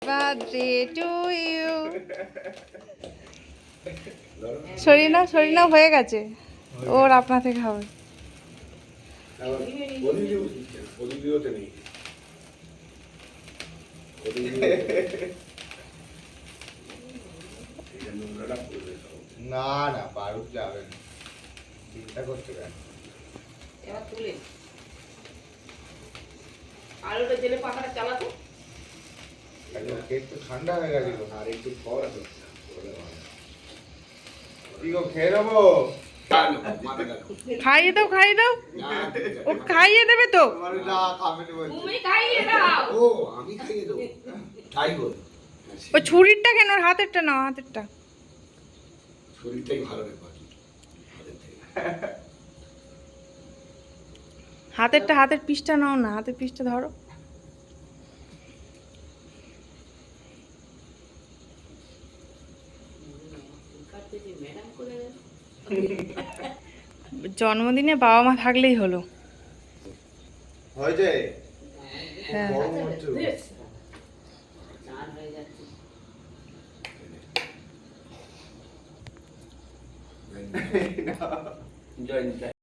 Birthday to you. Sharina Sharina হয়ে গেছে, ওর আপনা থেকে হবে। না না বারুদ যাবে না, চিন্তা করতে পারেন। এবার তুলে আলুটা জেলে পাখাটা চালাতো। কেক তো ঠান্ডা হয়ে গেছিল, আর একটু পর কি গো খেয়ে নেবো? খাইয়ে দাও খাইয়ে দাও, ও খাইয়ে দেবে তো। তোমার না খাবে না বলছে। তুমি খাইয়ে দাও। ও আমি খাইয়ে দেবো, তাই বল। ও ছুরিরটা কেন, ওর হাতেরটা নাও, হাতেরটা। শরীরটাই ভালো রে বাকি হাতের থেকে। হাতেরটা, হাতের পিসটা নাও না, হাতের পিসটা ধরো। ম্যাডাম করে জন্মদিনে বাবা মা থাকলেই হলো। হয়েছে হ্যাঁ। গরম হচ্ছে। চান হয়ে যাচ্ছে। জয় নিতাই।